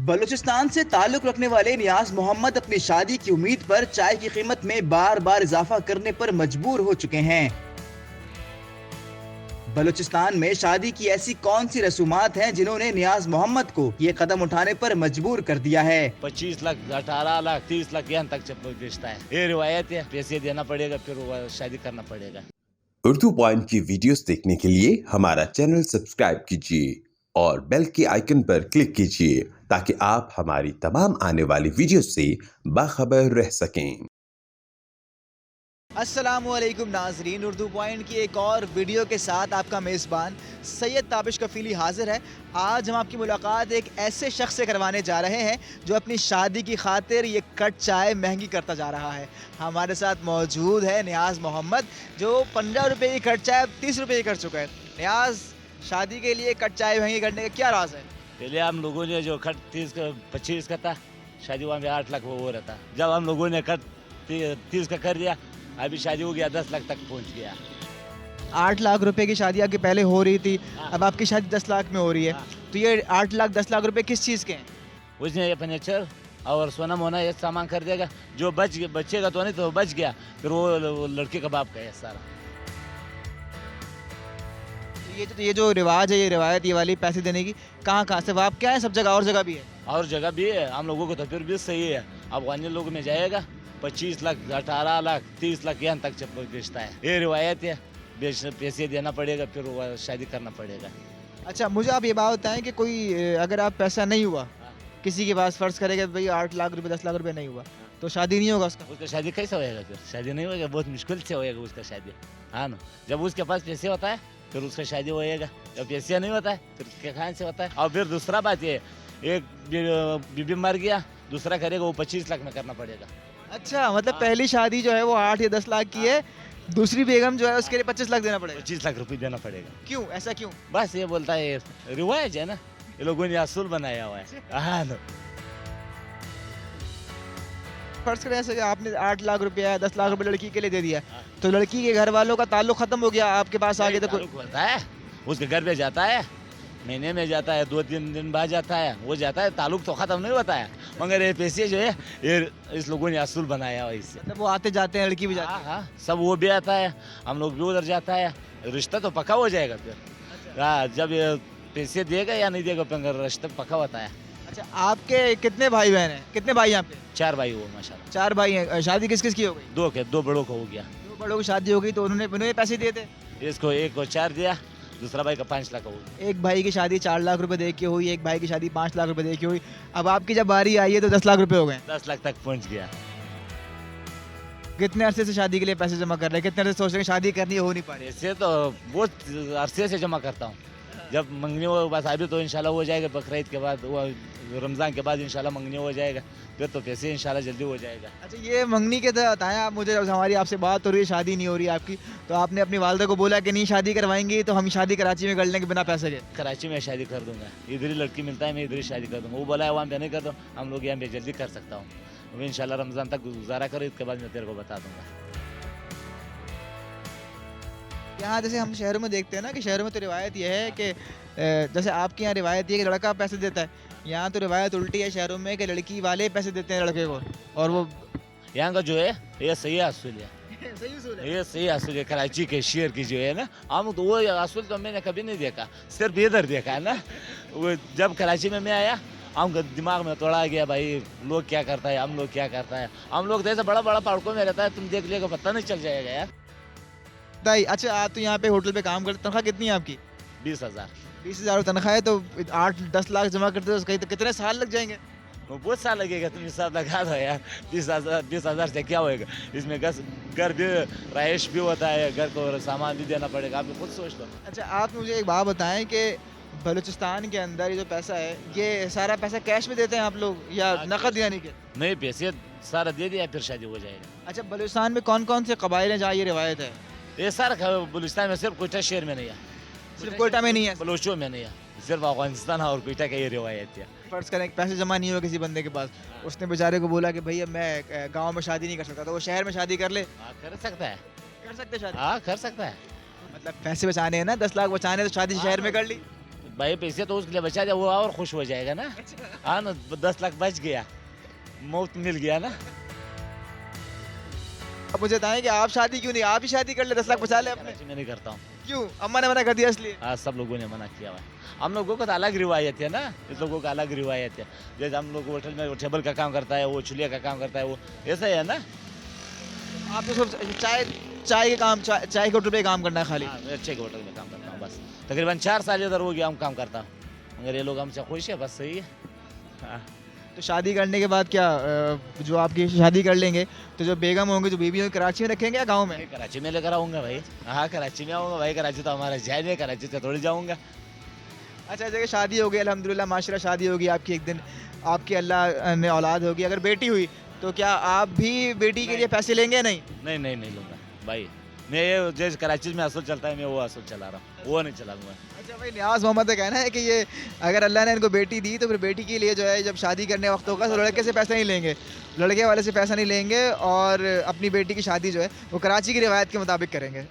बलूचिस्तान से ताल्लुक रखने वाले नियाज मोहम्मद अपनी शादी की उम्मीद पर चाय की कीमत में बार बार इजाफा करने पर मजबूर हो चुके हैं। बलूचिस्तान में शादी की ऐसी कौन सी रसूमात हैं जिन्होंने नियाज मोहम्मद को ये कदम उठाने पर मजबूर कर दिया है। 25 लाख 18 लाख 30 लाख यहाँ तक रिश्ता है। ये रिवायत है, पैसे देना पड़ेगा फिर शादी करना पड़ेगा। उर्दू पॉइंट की वीडियोस देखने के लिए हमारा चैनल सब्सक्राइब कीजिए और बेल के आइकन पर क्लिक कीजिए ताकि आप हमारी तमाम आने वाली वीडियो से बाखबर रह सकें। अस्सलामुअलैकुम नाजरीन, उर्दू पॉइंट की एक और वीडियो के साथ आपका मेज़बान सैयद ताबिश कफीली हाजिर है। आज हम आपकी मुलाकात एक ऐसे शख्स से करवाने जा रहे हैं जो अपनी शादी की खातिर ये कट चाय महंगी करता जा रहा है। हमारे साथ मौजूद है नियाज मोहम्मद जो 15 रुपये की कट चाय 30 रुपये की कर चुका है। नियाज, शादी के लिए कट चाय महंगी करने का क्या राज है? पहले हम लोगों ने जो खट 25 का था, शादी वहाँ में 8 लाख वो रहता। जब हम लोगों ने खट 30 का कर दिया, अभी शादी हो गया 10 लाख तक पहुँच गया। 8 लाख रुपए की शादी आपकी पहले हो रही थी, अब आपकी शादी 10 लाख में हो रही है। तो ये 8 लाख 10 लाख रुपए किस चीज़ के हैं? उसने ये फर्नीचर और सोना मोना ये सामान कर देगा, जो बचेगा तो नहीं तो बच गया, फिर वो लड़के का बाप का है सारा। ये जो रिवाज है, ये रिवायत, ये वाली पैसे देने की कहाँ से आप क्या है? सब जगह और जगह भी है? और जगह भी है, हम लोगों को तो फिर भी सही है। अब अन्य लोगों में जाएगा 25 लाख 18 लाख 30 लाख यहाँ तक रिश्ता है। ये रिवायत है, पैसे देना पड़ेगा फिर शादी करना पड़ेगा। अच्छा, मुझे आप ये बात बताएं कि कोई अगर आप पैसा नहीं हुआ किसी के पास, फर्ज करेगा भाई 8 लाख रुपए 10 लाख रुपए नहीं हुआ तो शादी नहीं होगा उसका शादी कैसे होएगा? फिर शादी नहीं होएगा, बहुत मुश्किल से होएगा उसका शादी। हाँ ना, जब उसके पास पैसे होता है फिर उसका शादी होएगा, जब पैसे नहीं होता है फिर क्या कहाँ से होता है। और फिर दूसरा बात ये, एक बीबी मर गया, दूसरा करेगा वो 25 लाख में करना पड़ेगा। अच्छा, मतलब पहली शादी जो है वो 8 या 10 लाख की है, दूसरी बेगम जो है उसके लिए 25 लाख देना पड़ेगा। 25 लाख रुपये देना पड़ेगा। क्यों, ऐसा क्यों? बस ये बोलता है, रिवाज है ना, ये लोगों ने असूल बनाया हुआ है। हाँ ना, फर्ज करें ऐसे आपने 8 लाख रुपया 10 लाख रुपए लड़की के लिए दे दिया, तो लड़की के घर वालों का ताल्लुक खत्म हो गया, आपके पास आगे तो ताल्लुक होता है, उसके घर पे जाता है, महीने में जाता है, 2-3 दिन बाद जाता है, वो जाता है, ताल्लुक तो खत्म नहीं होता है। मगर ये पैसे जो है ये इस लोगों ने असूल बनाया हुआ है इससे। मतलब वो आते जाते हैं, लड़की भी जाती है। हाँ, सब वो भी आता है, हम लोग भी उधर जाता है, रिश्ता तो पक्का हो जाएगा फिर। हाँ, जब ये पैसे देगा या नहीं देगा फिर रिश्ता पक्का होता है। अच्छा, आपके कितने भाई बहन हैं? कितने भाई हैं आपके? 4 भाई हुआ माशाल्लाह। 4 भाई हैं। शादी किस किस की हो गई? 2 बड़ों का हो गया। 2 बड़ों की शादी हो गई तो उन्होंने पैसे दिए थे? इसको एक को 4 दिया, दूसरा भाई का 5 लाख हो गया। एक भाई की शादी 4 लाख रुपए दे के हुई, एक भाई की शादी 5 लाख रुपए दे के हुई, अब आपकी जब बारी आई है तो 10 लाख रुपए हो गए। 10 लाख तक पहुंच गया। कितने अरसे से शादी के लिए पैसे जमा कर रहे हैं? कितने अरसे से सोच रहे हैं शादी करनी है, हो नहीं पा रही? ऐसे तो बहुत अरसे से जमा करता हूँ, जब मंगनी हो बस अभी तो इंशाल्लाह हो जाएगा, बकरीद के बाद, वो रमज़ान के बाद इंशाल्लाह मंगनी हो जाएगा, फिर तो पैसे इंशाल्लाह जल्दी हो जाएगा। अच्छा, ये मंगनी के तहत बताएं आप मुझे, जब हमारी आपसे बात हो रही है, शादी नहीं हो रही है आपकी, तो आपने अपनी वालदा को बोला कि नहीं शादी करवाएंगी तो हम शादी कराची में कर लेंगे बिना पैसे के? कराची में शादी कर दूंगा, इधर ही लड़की मिलता है, मैं इधर ही शादी कर दूंगा। वो बोला है वहाँ पे नहीं कर दो, हम लोग यहाँ पे जल्दी कर सकता हूँ, मैं इंशाल्लाह रमज़ान तक गुजारा करो, इसके बाद मैं तेरे को बता दूंगा। यहाँ जैसे हम शहरों में देखते हैं ना कि शहरों में तो रिवायत यह है कि जैसे आपके यहाँ रिवायत ये है कि लड़का पैसे देता है, यहाँ तो रिवायत उल्टी है शहरों में कि लड़की वाले पैसे देते हैं लड़के को, और वो यहाँ का जो है ये सही असूल है, सही उसूल है। ये सही असूल है। कराची के शेर की जो है ना, हम तो वो असूल तो मैंने कभी नहीं देखा, सिर्फ इधर देखा है ना। वो जब कराची में मैं आया, हम दिमाग में तोड़ा गया भाई लोग क्या करता है, हम लोग क्या करता है। हम लोग जैसे बड़ा बड़ा पार्कों में रहता है, तुम देख लिएगा पता नहीं चल जाएगा यार। अच्छा, आप तो यहाँ पे होटल पे काम करते, तनख्वाह कितनी है आपकी? 20,000। 20,000 तनख्वाह है तो 8-10 लाख जमा करते हो तो कितने साल लग जाएंगे? वो बहुत साल लगेगा, तुम हिसाब लगा दो यार। 20,000 से क्या होएगा? इसमें घर भी, रहायश भी होता है, घर को सामान भी देना पड़ेगा, आप खुद सोच लो। अच्छा, आप मुझे एक बात बताएं कि बलूचिस्तान के अंदर ये जो पैसा है, ये सारा पैसा कैश में देते हैं आप लोग या नकद यानी कि? नहीं, पैसे सारा दे दिया फिर शादी हो जाएगा। अच्छा, बलूचिस्तान में कौन कौन से कबाइल हैं जहाँ ये रिवायत है? ये सारा बलूचिस्तान में सिर्फ कोयटा शहर में नहीं है, सिर्फ कोयटा में नहीं है? बलोचों में नहीं है, सिर्फ अफगानिस्तान और कोयटा का ये रिवायत है। फर्ज करें कि पैसे जमा नहीं हुए किसी बंदे के पास, उसने बेचारे को बोला कि भैया मैं गांव में शादी नहीं कर सकता, तो वो शहर में शादी कर ले? कर सकता है, कर सकते शादी? हाँ कर सकता है। मतलब पैसे बचाने हैं ना, 10 लाख बचाने, तो शादी शहर में कर ली? भाई पैसे तो उसके लिए बचा दिया, वो और खुश हो जाएगा ना। हाँ ना, 10 लाख बच गया, मुफ्त मिल गया ना। अब मुझे बताएं कि आप शादी क्यों नहीं, आप ही शादी कर ले, 10 लाख बचा ले अपने। कराची में नहीं करता हूँ। क्यों, अम्मा ने मना कर दिया इसलिए? हाँ, सब लोगों ने मना किया हुआ है। हम लोगों का तो अलग रिवायत है ना, इस लोगों का अलग रिवायत है। जैसे हम लोग होटल में टेबल का काम करता है, वो चूल्हे का काम करता है, वो ऐसा ही है ना। आप तो सब चाय के काम, चाय के होटल पे काम करना है खाली। हाँ, मैं अच्छे के होटल में काम करता हूँ बस। तकरीबन 4 साल इधर हो गया हम काम करता हूँ, मगर ये लोग हमसे खुश है, बस सही है। हाँ। तो शादी करने के बाद क्या जो आपकी शादी कर लेंगे तो जो बेगम होंगे, जो बीबी होंगी, कराची में रखेंगे या गाँव में? कराची में लेकर आऊँगा भाई। हाँ, कराची में आऊँगा भाई, कराची तो हमारा जान है, कराची से थोड़ी जाऊँगा। अच्छा, जगह शादी हो गई अल्हम्दुलिल्लाह, माशाल्लाह शादी होगी आपकी, एक दिन आपकी अल्लाह ने औलाद होगी, अगर बेटी हुई तो क्या आप भी बेटी के लिए पैसे लेंगे या नहीं? नहीं नहीं नहीं लूँगा भाई। मैं ये जैसे कराची में असूल चलता है, मैं वो असूल चला रहा हूँ, वो नहीं चलाऊँगा। अच्छा भाई, नियाज़ मोहम्मद का कहना है कि ये अगर अल्लाह ने इनको बेटी दी तो फिर बेटी के लिए जो है जब शादी करने वक्त होगा तो लड़के से पैसा नहीं लेंगे, लड़के वाले से पैसा नहीं लेंगे और अपनी बेटी की शादी जो है वो कराची की रिवायत के मुताबिक करेंगे।